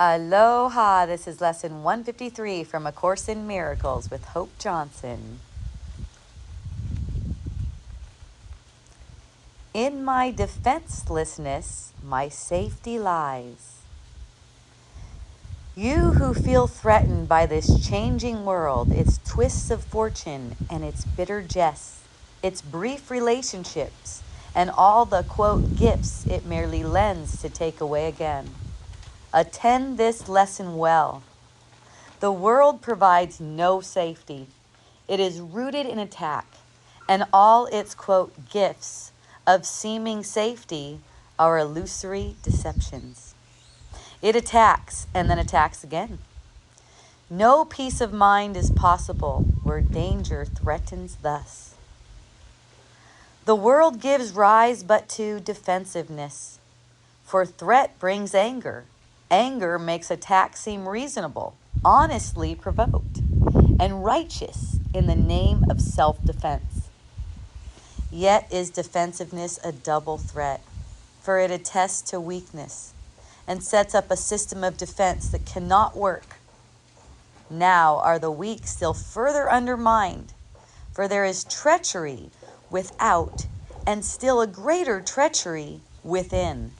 Aloha, this is lesson 153 from A Course in Miracles with Hope Johnson. In my defenselessness, my safety lies. You who feel threatened by this changing world, its twists of fortune and its bitter jests, its brief relationships, and all the, quote, gifts it merely lends to take away again. Attend this lesson well. The world provides no safety. It is rooted in attack, and all its, quote, gifts of seeming safety are illusory deceptions. It attacks and then attacks again. No peace of mind is possible where danger threatens thus. The world gives rise but to defensiveness, for threat brings anger. Anger makes attack seem reasonable, honestly provoked, and righteous in the name of self-defense. Yet is defensiveness a double threat, for it attests to weakness and sets up a system of defense that cannot work. Now are the weak still further undermined, for there is treachery without and still a greater treachery within.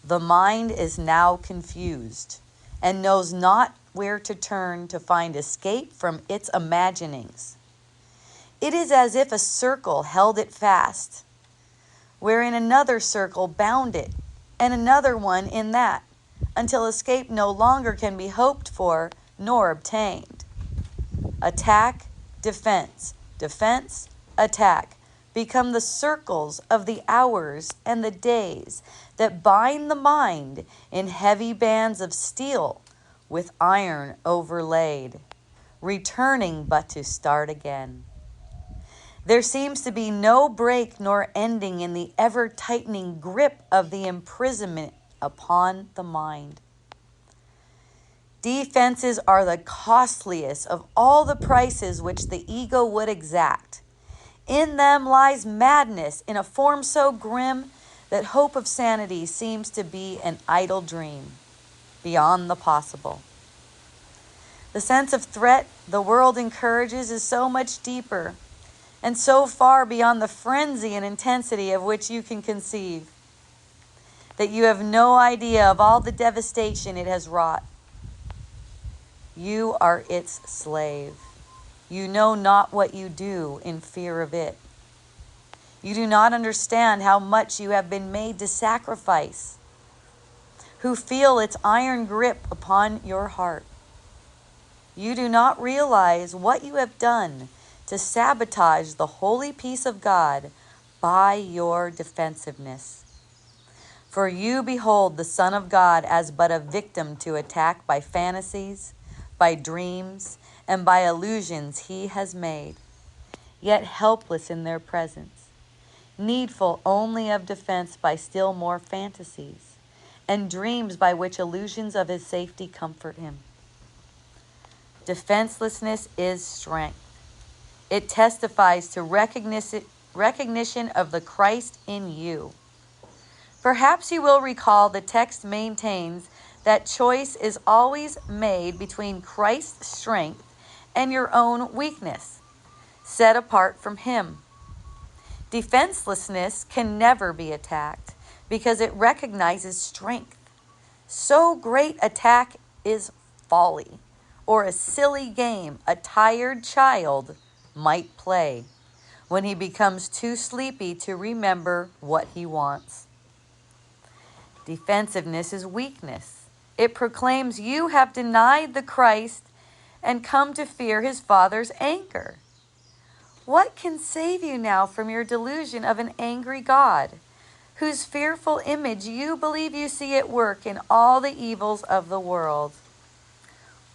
The mind is now confused and knows not where to turn to find escape from its imaginings. It is as if a circle held it fast, wherein another circle bound it, and another one in that, until escape no longer can be hoped for nor obtained. Attack, defense, defense, attack become the circles of the hours and the days that bind the mind in heavy bands of steel with iron overlaid, returning but to start again. There seems to be no break nor ending in the ever-tightening grip of the imprisonment upon the mind. Defenses are the costliest of all the prices which the ego would exact. In them lies madness in a form so grim that hope of sanity seems to be an idle dream, beyond the possible. The sense of threat the world encourages is so much deeper and so far beyond the frenzy and intensity of which you can conceive, that you have no idea of all the devastation it has wrought. You are its slave. You know not what you do in fear of it. You do not understand how much you have been made to sacrifice, who feel its iron grip upon your heart. You do not realize what you have done to sabotage the holy peace of God by your defensiveness. For you behold the Son of God as but a victim to attack by fantasies, by dreams, and by illusions he has made, yet helpless in their presence, needful only of defense by still more fantasies, and dreams by which illusions of his safety comfort him. Defenselessness is strength. It testifies to recognition of the Christ in you. Perhaps you will recall the text maintains that choice is always made between Christ's strength and your own weakness, set apart from him. Defenselessness can never be attacked because it recognizes strength. So great attack is folly, or a silly game a tired child might play when he becomes too sleepy to remember what he wants. Defensiveness is weakness. It proclaims you have denied the Christ and come to fear his Father's anger. What can save you now from your delusion of an angry God, whose fearful image you believe you see at work in all the evils of the world?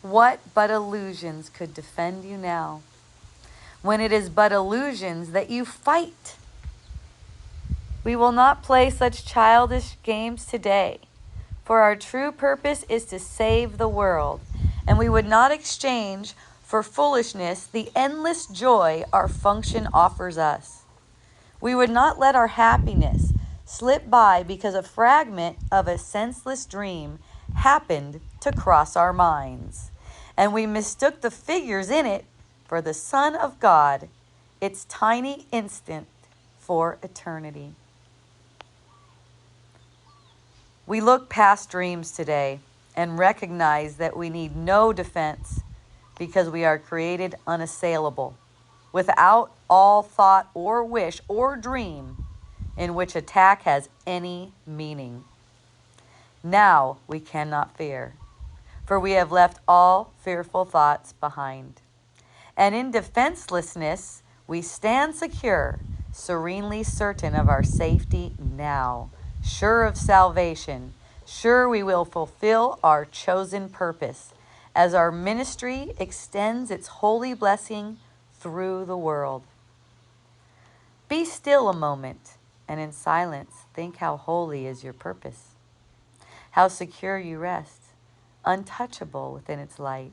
What but illusions could defend you now, when it is but illusions that you fight? We will not play such childish games today, for our true purpose is to save the world, and we would not exchange for foolishness the endless joy our function offers us. We would not let our happiness slip by because a fragment of a senseless dream happened to cross our minds, and we mistook the figures in it for the Son of God, its tiny instant for eternity. We look past dreams today and recognize that we need no defense because we are created unassailable, without all thought or wish or dream in which attack has any meaning. Now we cannot fear, for we have left all fearful thoughts behind. And in defenselessness we stand secure, serenely certain of our safety now, sure of salvation, sure we will fulfill our chosen purpose as our ministry extends its holy blessing through the world. Be still a moment, and in silence think how holy is your purpose, how secure you rest, untouchable within its light.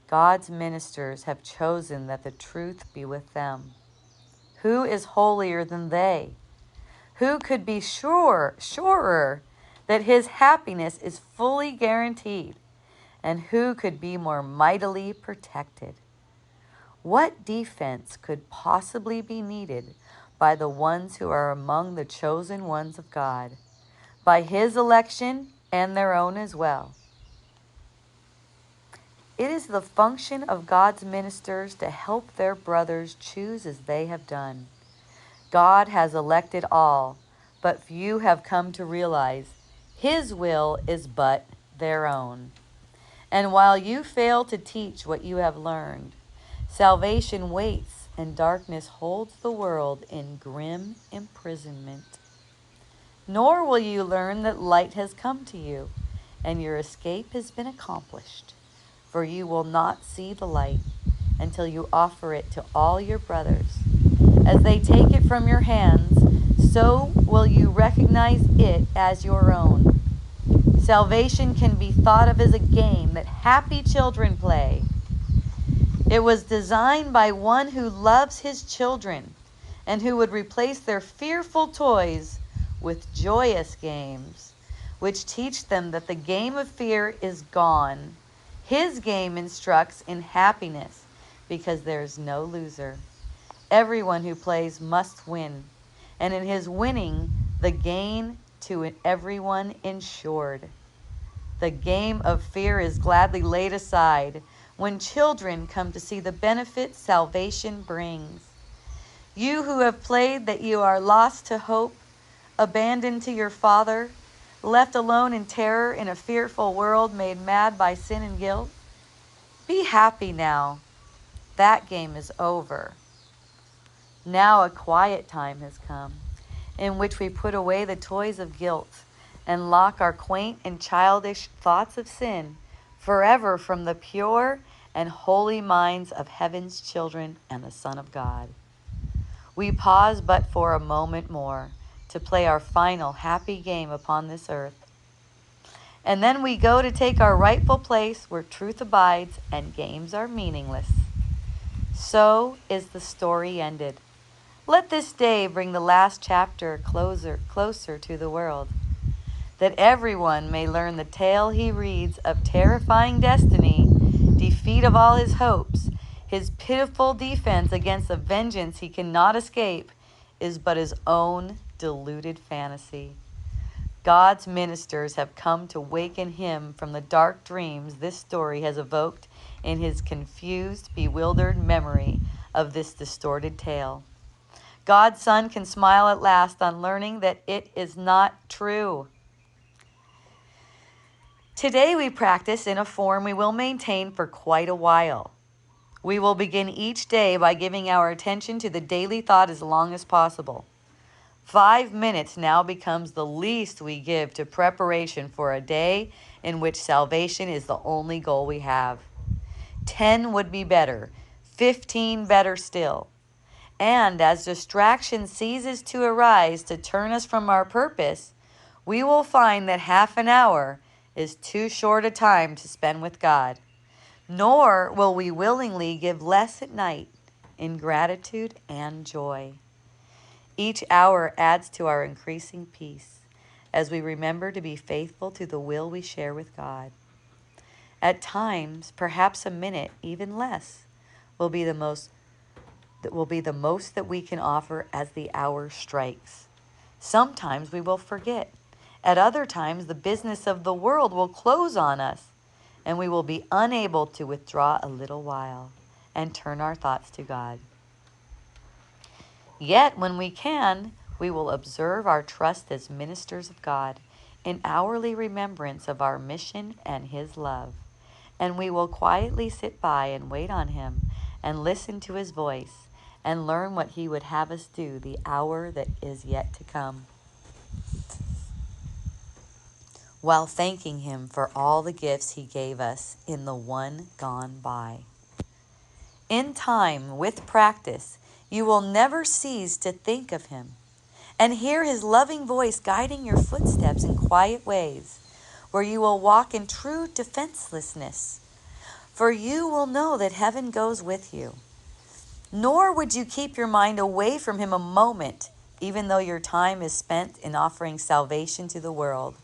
God's ministers have chosen that the truth be with them. Who is holier than they? Who could be surer that his happiness is fully guaranteed? And who could be more mightily protected? What defense could possibly be needed by the ones who are among the chosen ones of God, by his election and their own as well? It is the function of God's ministers to help their brothers choose as they have done. God has elected all, but few have come to realize his will is but their own. And while you fail to teach what you have learned, salvation waits and darkness holds the world in grim imprisonment. Nor will you learn that light has come to you and your escape has been accomplished, for you will not see the light until you offer it to all your brothers. As they take it from your hands, so will you recognize it as your own. Salvation can be thought of as a game that happy children play. It was designed by one who loves his children and who would replace their fearful toys with joyous games, which teach them that the game of fear is gone. His game instructs in happiness because there is no loser. Everyone who plays must win, and in his winning, the gain to everyone ensured. The game of fear is gladly laid aside when children come to see the benefit salvation brings. You who have played that you are lost to hope, abandoned to your Father, left alone in terror in a fearful world made mad by sin and guilt, be happy now. That game is over. Now a quiet time has come, in which we put away the toys of guilt and lock our quaint and childish thoughts of sin forever from the pure and holy minds of heaven's children and the Son of God. We pause but for a moment more to play our final happy game upon this earth. And then we go to take our rightful place where truth abides and games are meaningless. So is the story ended. Let this day bring the last chapter closer to the world, that everyone may learn the tale he reads of terrifying destiny, defeat of all his hopes, his pitiful defense against a vengeance he cannot escape is but his own deluded fantasy. God's ministers have come to waken him from the dark dreams this story has evoked in his confused, bewildered memory of this distorted tale. God's Son can smile at last on learning that it is not true. Today we practice in a form we will maintain for quite a while. We will begin each day by giving our attention to the daily thought as long as possible. 5 minutes now becomes the least we give to preparation for a day in which salvation is the only goal we have. 10 would be better, 15 better still. And as distraction ceases to arise to turn us from our purpose, we will find that half an hour is too short a time to spend with God. Nor will we willingly give less at night in gratitude and joy. Each hour adds to our increasing peace, as we remember to be faithful to the will we share with God. At times, perhaps a minute, even less, will be the most that we can offer as the hour strikes. Sometimes we will forget. At other times, the business of the world will close on us, and we will be unable to withdraw a little while and turn our thoughts to God. Yet, when we can, we will observe our trust as ministers of God in hourly remembrance of our mission and His love. And we will quietly sit by and wait on Him and listen to His voice and learn what He would have us do the hour that is yet to come, while thanking Him for all the gifts He gave us in the one gone by. In time, with practice, you will never cease to think of Him and hear His loving voice guiding your footsteps in quiet ways, where you will walk in true defenselessness. For you will know that heaven goes with you. Nor would you keep your mind away from Him a moment, even though your time is spent in offering salvation to the world.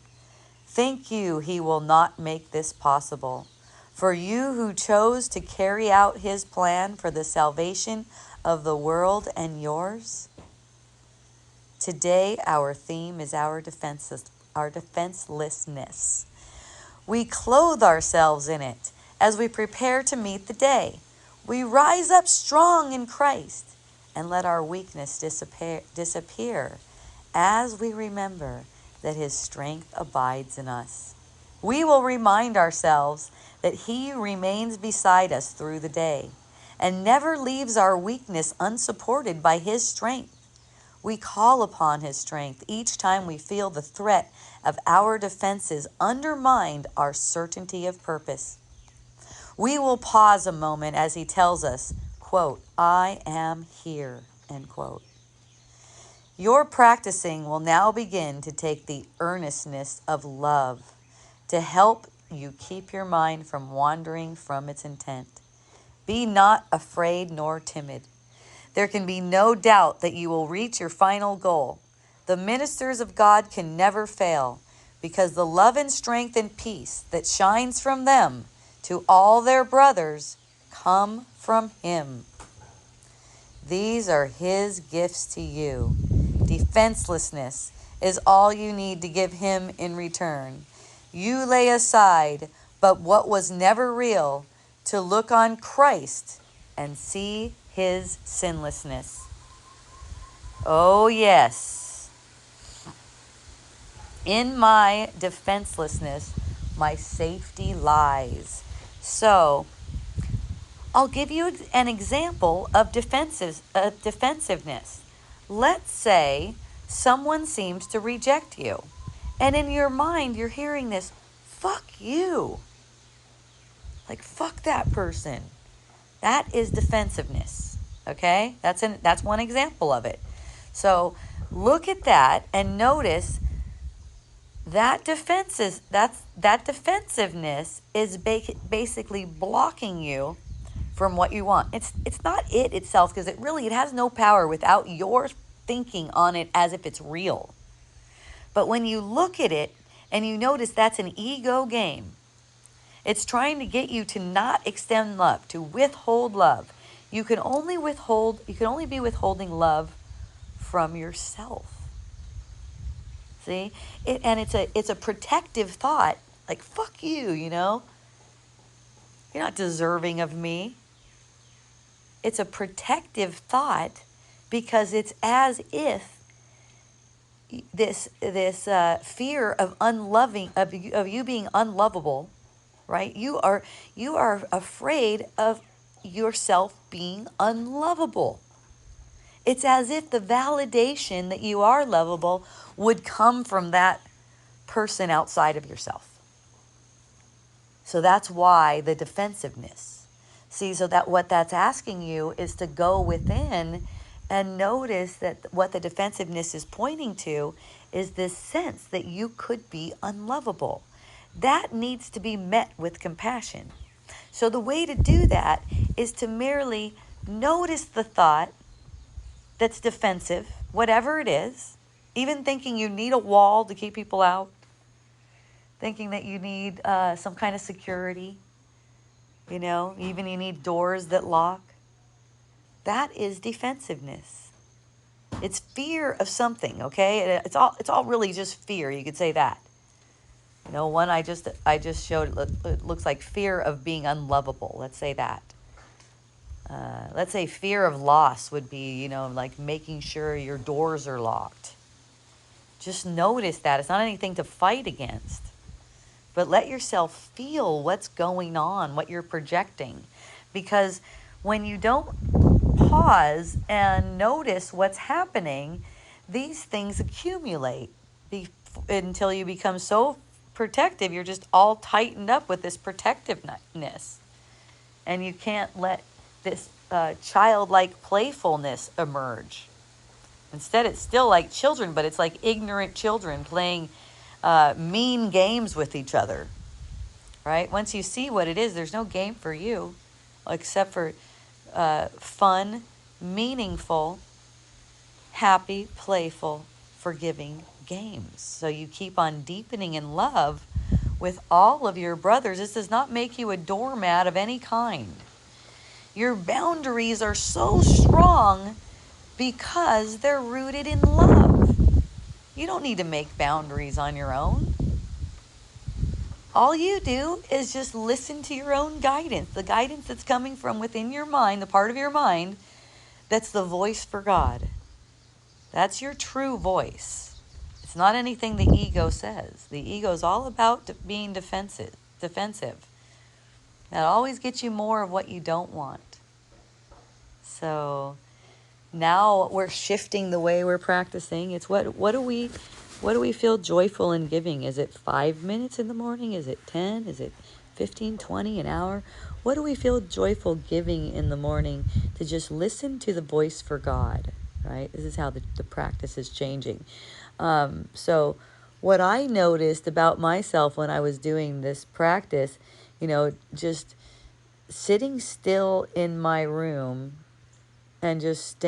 Think you He will not make this possible? For you who chose to carry out His plan for the salvation of the world and yours? Today, our theme is our defenselessness. We clothe ourselves in it as we prepare to meet the day. We rise up strong in Christ and let our weakness disappear as we remember that His strength abides in us. We will remind ourselves that He remains beside us through the day and never leaves our weakness unsupported by His strength. We call upon His strength each time we feel the threat of our defenses undermine our certainty of purpose. We will pause a moment as He tells us, quote, I am here, end quote. Your practicing will now begin to take the earnestness of love to help you keep your mind from wandering from its intent. Be not afraid nor timid. There can be no doubt that you will reach your final goal. The ministers of God can never fail, because the love and strength and peace that shines from them to all their brothers come from Him. These are His gifts to you. Defenselessness is all you need to give Him in return. You lay aside but what was never real to look on Christ and see His sinlessness. Oh yes. In my defenselessness, my safety lies. So, I'll give you an example of defensiveness. Let's say someone seems to reject you, and in your mind you're hearing this, fuck you. Like, fuck that person. That is defensiveness, okay? That's one example of it. So look at that and notice that that defensiveness is basically blocking you from what you want. It's not it itself, because it has no power without your thinking on it as if it's real. But when you look at it and you notice that's an ego game, it's trying to get you to not extend love, to withhold love. You can only be withholding love from yourself. See? It's a protective thought, like, fuck you, You're not deserving of me. It's a protective thought, because it's as if this fear of you being unlovable, right? You are afraid of yourself being unlovable. It's as if the validation that you are lovable would come from that person outside of yourself. So that's why the defensiveness. See, so that what that's asking you is to go within and notice that what the defensiveness is pointing to is this sense that you could be unlovable. That needs to be met with compassion. So the way to do that is to merely notice the thought that's defensive, whatever it is, Even thinking you need a wall to keep people out, thinking that you need some kind of security, even you need doors that lock. That is defensiveness. It's fear of something, okay? It's all really just fear. You could say that. One I just showed, it looks like fear of being unlovable. Let's say that. Let's say fear of loss would be, like making sure your doors are locked. Just notice that. It's not anything to fight against. But let yourself feel what's going on, what you're projecting. Because when you don't pause and notice what's happening, these things accumulate until you become so protective. You're just all tightened up with this protectiveness. And you can't let this childlike playfulness emerge. Instead, it's still like children, but it's like ignorant children playing mean games with each other, right? Once you see what it is, there's no game for you except for fun, meaningful, happy, playful, forgiving games. So you keep on deepening in love with all of your brothers. This does not make you a doormat of any kind. Your boundaries are so strong because they're rooted in love. You don't need to make boundaries on your own. All you do is just listen to your own guidance, the guidance that's coming from within your mind, the part of your mind that's the voice for God. That's your true voice. It's not anything the ego says. The ego is all about being defensive. That always gets you more of what you don't want. So now we're shifting the way we're practicing. It's what do we feel joyful in giving? Is it 5 minutes in the morning? Is it 10? Is it 15, 20, an hour? What do we feel joyful giving in the morning to just listen to the voice for God, right? This is how the practice is changing. So what I noticed about myself when I was doing this practice, just sitting still in my room and just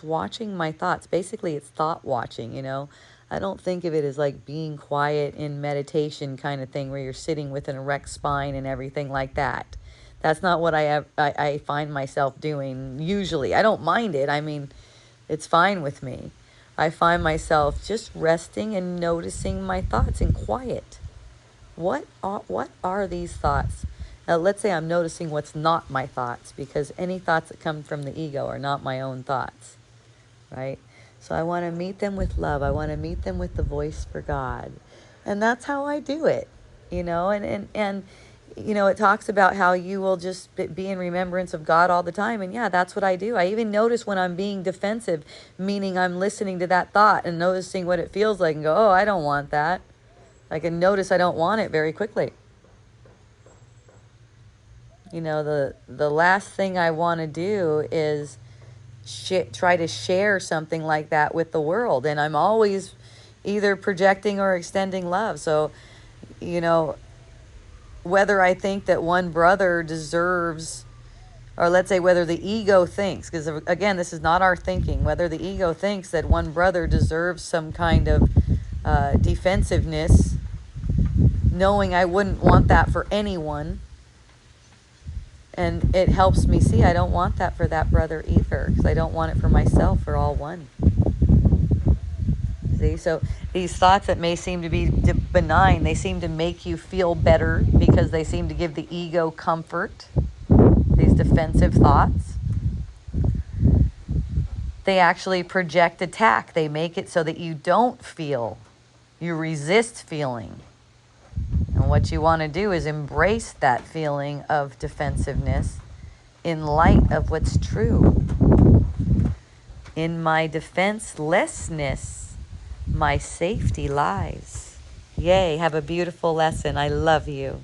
watching my thoughts. Basically, it's thought watching, I don't think of it as like being quiet in meditation kind of thing where you're sitting with an erect spine and everything like that. That's not what I find myself doing usually. I don't mind it. I mean, it's fine with me. I find myself just resting and noticing my thoughts in quiet. What are these thoughts? Now, let's say I'm noticing what's not my thoughts, because any thoughts that come from the ego are not my own thoughts, right? So I want to meet them with love. I want to meet them with the voice for God. And that's how I do it, and it talks about how you will just be in remembrance of God all the time. And yeah, that's what I do. I even notice when I'm being defensive, meaning I'm listening to that thought and noticing what it feels like and go, oh, I don't want that. I can notice I don't want it very quickly. The last thing I want to do is try to share something like that with the world. And I'm always either projecting or extending love. So, whether I think that one brother deserves, or let's say whether the ego thinks, because again, this is not our thinking, whether the ego thinks that one brother deserves some kind of defensiveness, knowing I wouldn't want that for anyone. And it helps me see I don't want that for that brother either, because I don't want it for myself. We're all one. See, so these thoughts that may seem to be benign, they seem to make you feel better because they seem to give the ego comfort. These defensive thoughts, they actually project attack. They make it so that you don't feel, you resist feeling. And what you want to do is embrace that feeling of defensiveness in light of what's true. In my defenselessness, my safety lies. Yay, have a beautiful lesson. I love you.